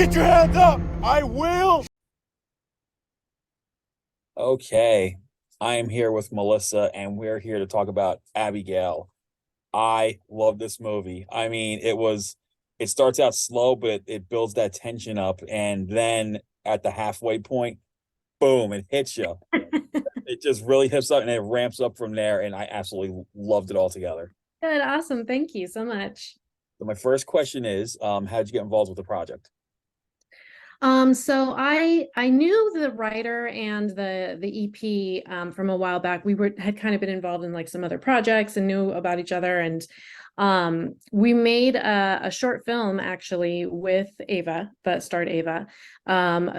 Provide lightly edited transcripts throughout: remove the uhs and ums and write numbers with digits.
Get your hands up! I will! Okay, I am here with Melissa, and we're here to talk about Abigail. I love this movie. I mean, it starts out slow, but it builds that tension up, and then at the halfway point, boom, it hits you. It just really hits up and it ramps up from there, and I absolutely loved it all together. Good, awesome. Thank you so much. So my first question is, how did you get involved with the project? So I knew the writer and the EP from a while back. We had kind of been involved in like some other projects and knew about each other. And we made a short film actually with Ava that starred Ava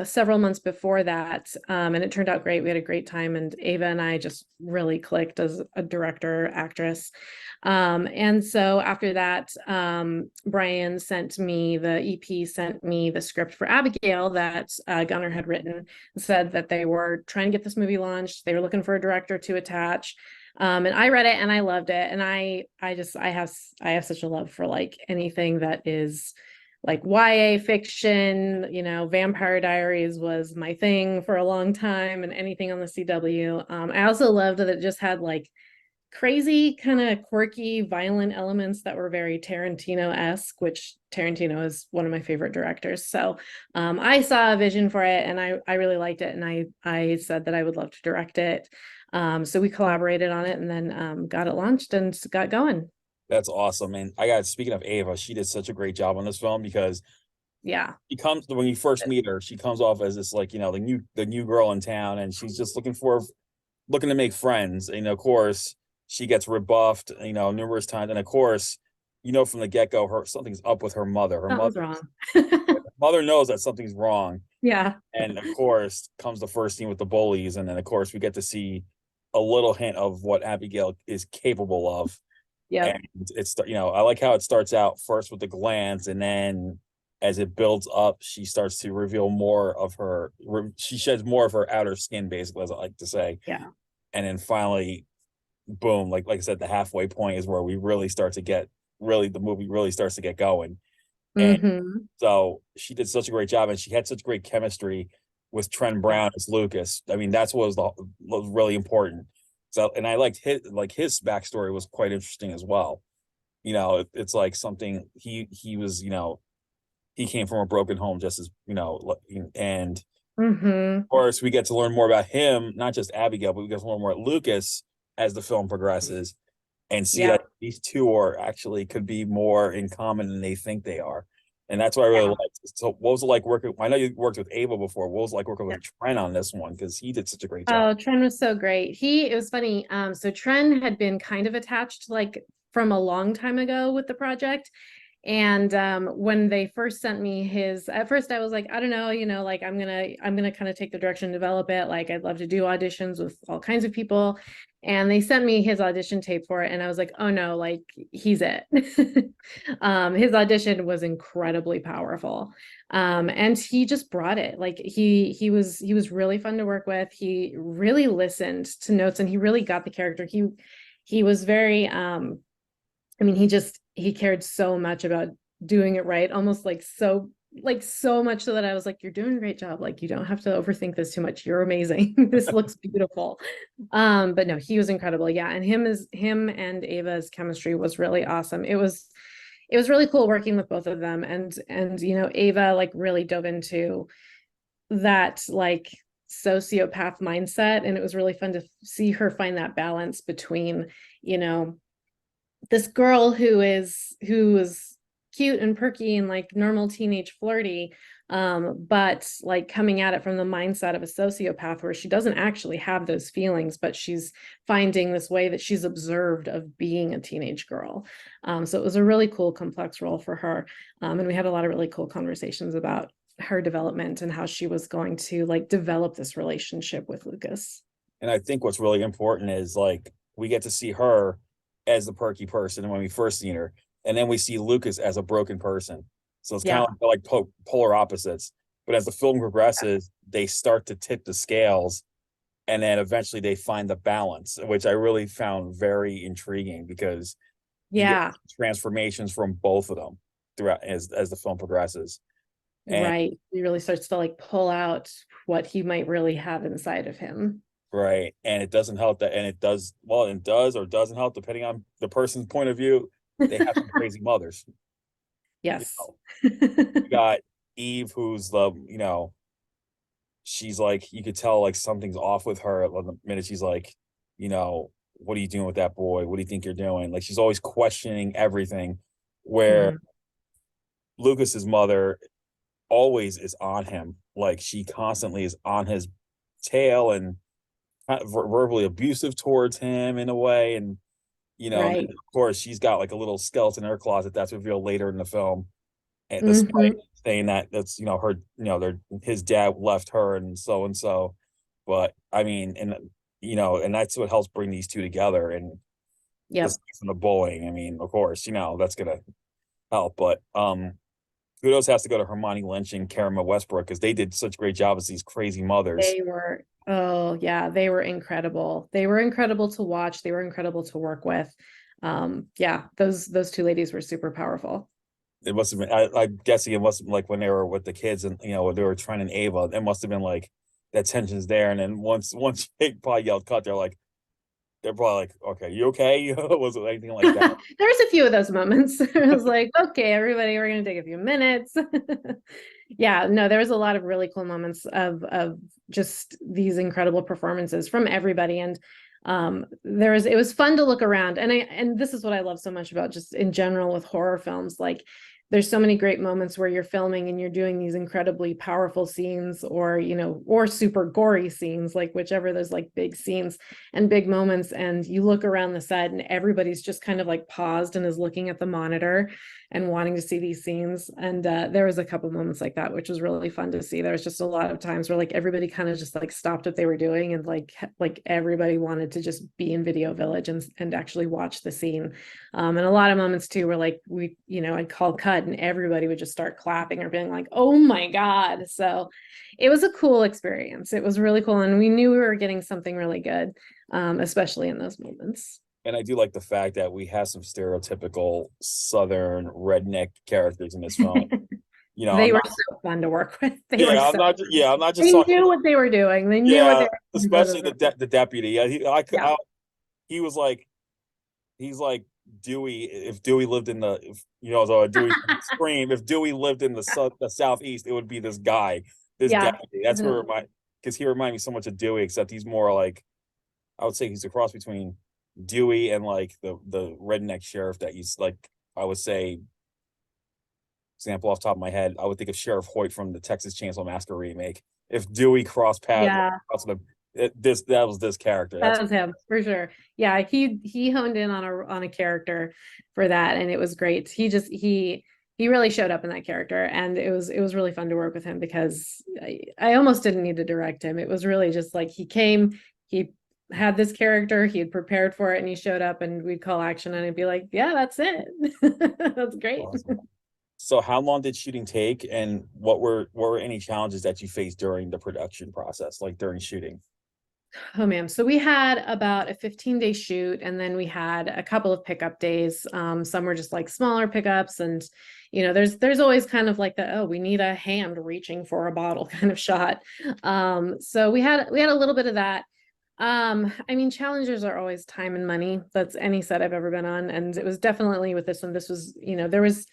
several months before that. And it turned out great. We had a great time, and Ava and I just really clicked as a director, actress. And so after that, Brian sent me, the EP sent me the script for Abigail that Gunnar had written, and said that they were trying to get this movie launched. They were looking for a director to attach. And I read it and I loved it. And I have such a love for like anything that is like YA fiction. Vampire Diaries was my thing for a long time, and anything on the CW. I also loved that it just had like crazy, kind of quirky, violent elements that were very Tarantino-esque, which Tarantino is one of my favorite directors. So I saw a vision for it, and I really liked it, and I said that I would love to direct it. So we collaborated on it, and then got it launched and got going. That's awesome. And speaking of Ava, she did such a great job on this film because Yeah. she comes when you first meet her, she comes off as this, like, the new girl in town, and she's just looking to make friends. And of course, she gets rebuffed, numerous times. And of course, from the get-go, something's up with her mother. Her Something's mother wrong. mother knows that something's wrong. Yeah. And of course comes the first scene with the bullies, and then of course we get to see a little hint of what Abigail is capable of. Yep. And I like how it starts out first with the glance, and then as it builds up, she starts to reveal more of she sheds more of her outer skin, basically, as I like to say. Yeah. And then finally, boom, like I said, the halfway point is where we really start to get really the movie really starts to get going. And Mm-hmm. so she did such a great job, and she had such great chemistry with Tren Yeah. Brown as Lucas. I mean, that's what was really important. So, and I liked his backstory was quite interesting as well. It's like something he was, he came from a broken home, just as and Mm-hmm. of course we get to learn more about him, not just Abigail, but we get to learn more about Lucas as the film progresses, and see Yeah. that these two are actually could be more in common than they think they are. And that's what I really Yeah. liked. So what was it like working? I know you worked with Ava before. What was it like working Yeah. with Trent on this one? Because he did such a great job. Oh, Tren was so great. It was funny. So Tren had been kind of attached like from a long time ago with the project. And when they first sent me his, at first I was like, I don't know, like I'm gonna kind of take the direction and develop it. Like I'd love to do auditions with all kinds of people. And they sent me his audition tape for it, and I was like, oh no, like he's it. His audition was incredibly powerful. And he just brought it. Like he was really fun to work with. He really listened to notes, and he really got the character. He was very I mean, he cared so much about doing it right, almost like so much so that I was like, you're doing a great job. Like you don't have to overthink this too much. You're amazing. This looks beautiful. But no, he was incredible. Yeah. And him and Ava's chemistry was really awesome. It was really cool working with both of them. And Ava like really dove into that like sociopath mindset. And it was really fun to see her find that balance between, you know, this girl who is cute and perky and like normal teenage flirty, but like coming at it from the mindset of a sociopath where she doesn't actually have those feelings, but she's finding this way that she's observed of being a teenage girl. So it was a really cool complex role for her. And we had a lot of really cool conversations about her development and how she was going to like develop this relationship with Lucas. And I think what's really important is like we get to see her as the perky person when we first see her, and then we see Lucas as a broken person. So it's kind Yeah. of like polar opposites. But as the film progresses, they start to tip the scales, and then eventually they find the balance, which I really found very intriguing because you get Yeah. transformations from both of them throughout as the film progresses. And Right. He really starts to like pull out what he might really have inside of him. right, and it doesn't help that, and it does, well, it does or doesn't help depending on the person's point of view. They have some crazy mothers. You Yes. know, you got Eve, who's the, she's like, you could tell like something's off with her the minute she's like, what are you doing with that boy? What do you think you're doing? Like she's always questioning everything. Where Mhm. Lucas's mother always is on him. Like she constantly is on his tail and kind of verbally abusive towards him in a way. And and Right. of course she's got like a little skeleton in her closet that's revealed later in the film. And despite Hmm. saying that that's her, their his dad left her and so and so. But I mean, and and that's what helps bring these two together. And Yep. this from the bullying, I mean, of course, that's gonna help. But kudos has to go to Hermione Lynch and Karen Westbrook because they did such a great job as these crazy mothers. They were, oh yeah, they were incredible. They were incredible to watch. They were incredible to work with. Yeah, those two ladies were super powerful. It must have been, I'm guessing it must have been like when they were with the kids and when they were Tren and Ava, it must have been like that tension's there. And then once they probably yelled cut, they're probably like, okay, you okay? Was it anything like that? There was a few of those moments. It was like, okay, everybody, we're gonna take a few minutes. Yeah, no, there was a lot of really cool moments of just these incredible performances from everybody. And it was fun to look around. And this is what I love so much about just in general with horror films. Like there's so many great moments where you're filming and you're doing these incredibly powerful scenes or or super gory scenes, like whichever, those like big scenes and big moments, and you look around the set and everybody's just kind of like paused and is looking at the monitor and wanting to see these scenes. And there was a couple moments like that, which was really fun to see. There was just a lot of times where like everybody kind of just like stopped what they were doing and like everybody wanted to just be in Video Village and actually watch the scene. And a lot of moments too where like I'd call cut and everybody would just start clapping or being like, oh my God. So it was a cool experience. It was really cool. And we knew we were getting something really good, especially in those moments. And I do like the fact that we have some stereotypical Southern redneck characters in this film. I'm They were not, so fun to work with. They were yeah, so I'm not just they talking, knew what they were doing. They knew what yeah, they were especially doing. the deputy. Yeah, Yeah. he was like, he's like Dewey. If Dewey lived in the, if, so Dewey from Scream, if Dewey lived in the southeast, it would be this guy, this Yeah. deputy. That's where because he reminded me so much of Dewey, except he's more like, I would say he's a cross between Dewey and like the redneck sheriff that he's like, I would say, example off the top of my head, I would think of Sheriff Hoyt from the Texas Chainsaw Massacre remake. If Dewey crossed paths, Yeah. that was this character. That's That was him for sure. Yeah, he honed in on a character for that, and it was great. He really showed up in that character, and it was really fun to work with him because I almost didn't need to direct him. It was really just like he came, he had this character, he had prepared for it, and he showed up, and we'd call action, and I'd be like, yeah, that's it. That's great. awesome. So how long did shooting take, and what were any challenges that you faced during the production process, like during shooting? Oh man, so we had about a 15-day shoot, and then we had a couple of pickup days. Some were just like smaller pickups, and there's always kind of like the, oh, we need a hand reaching for a bottle kind of shot. So we had a little bit of that. I mean, challenges are always time and money. That's any set I've ever been on, and it was definitely with this one. This was, there was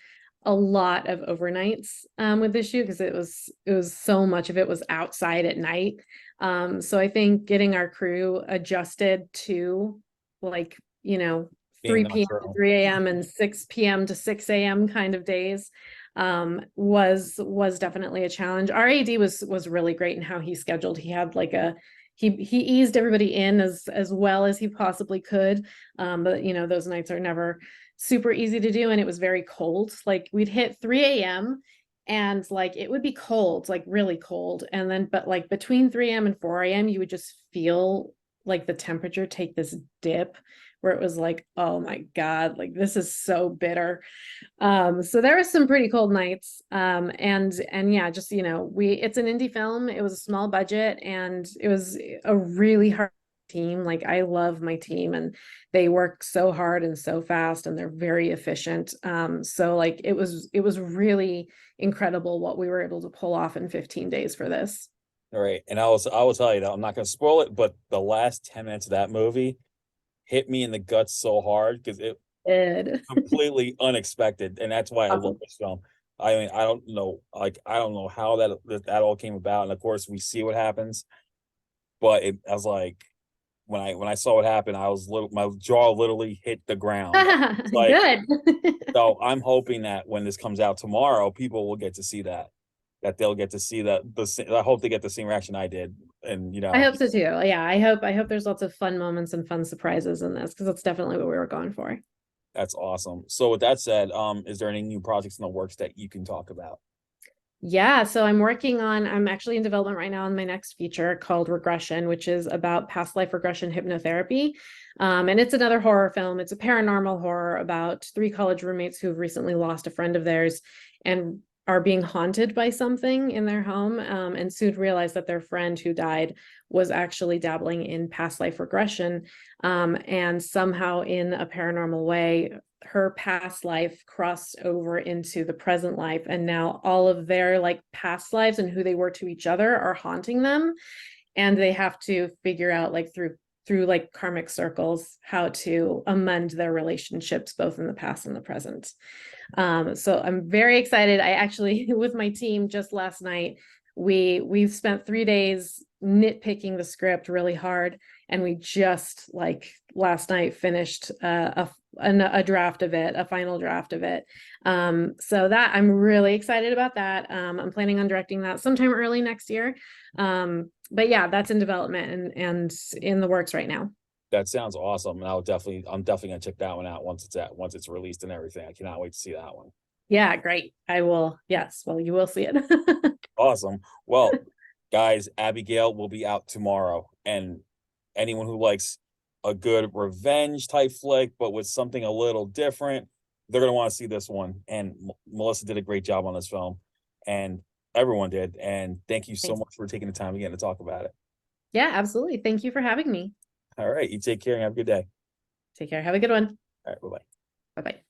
a lot of overnights with this shoot because it was so much of it was outside at night. So I think getting our crew adjusted to like, Being 3 p.m. to nocturnal. 3 a.m. and 6 p.m. to 6 a.m. kind of days was definitely a challenge. Our AD was really great in how he scheduled. He had like he eased everybody in as well as he possibly could. But those nights are never super easy to do, and it was very cold. Like we'd hit 3 a.m. and like it would be cold, like really cold, and then but like between 3 a.m. and 4 a.m. you would just feel like the temperature take this dip where it was like, oh my God, like this is so bitter. So there was some pretty cold nights. And yeah, just it's an indie film. It was a small budget, and it was a really hard team. Like I love my team and they work so hard and so fast and they're very efficient. So like it was really incredible what we were able to pull off in 15 days for this. All right. And I will tell you that I'm not gonna spoil it, but the last 10 minutes of that movie hit me in the guts so hard because it Good. completely unexpected, and that's why I love Awesome. this film. I mean, I don't know, like I don't know how that all came about, and of course we see what happens, but I was like, when I saw what happened, I was little, my jaw literally hit the ground. It's like, Good. so I'm hoping that when this comes out tomorrow, people will get to see that they'll get to see that. I hope they get the same reaction I did, and I hope so too. Yeah, I hope there's lots of fun moments and fun surprises in this because that's definitely what we were going for. that's awesome. So with that said, is there any new projects in the works that you can talk about? Yeah, so I'm actually in development right now on my next feature called Regression, which is about past life regression hypnotherapy. And it's another horror film. It's a paranormal horror about three college roommates who've recently lost a friend of theirs and are being haunted by something in their home, and soon realize that their friend who died was actually dabbling in past life regression. And somehow in a paranormal way, her past life crossed over into the present life, and now all of their like past lives and who they were to each other are haunting them, and they have to figure out like through like karmic circles how to amend their relationships both in the past and the present. So I'm very excited. I actually with my team just last night, we've spent 3 days nitpicking the script really hard, and we just like last night finished a draft of it, a final draft of it. So that I'm really excited about that. I'm planning on directing that sometime early next year. But yeah, that's in development and in the works right now. That sounds awesome, and I'm definitely gonna check that one out once it's released and everything. I cannot wait to see that one. Yeah, great. I will. Yes, well, you will see it. Awesome. Well, guys, Abigail will be out tomorrow, and anyone who likes a good revenge type flick, but with something a little different, they're gonna want to see this one. And Melissa did a great job on this film, and everyone did. And thank you so Thanks. much for taking the time again to talk about it. Yeah, absolutely. Thank you for having me. All right, you take care and have a good day. Take care. Have a good one. All right, bye bye. Bye bye.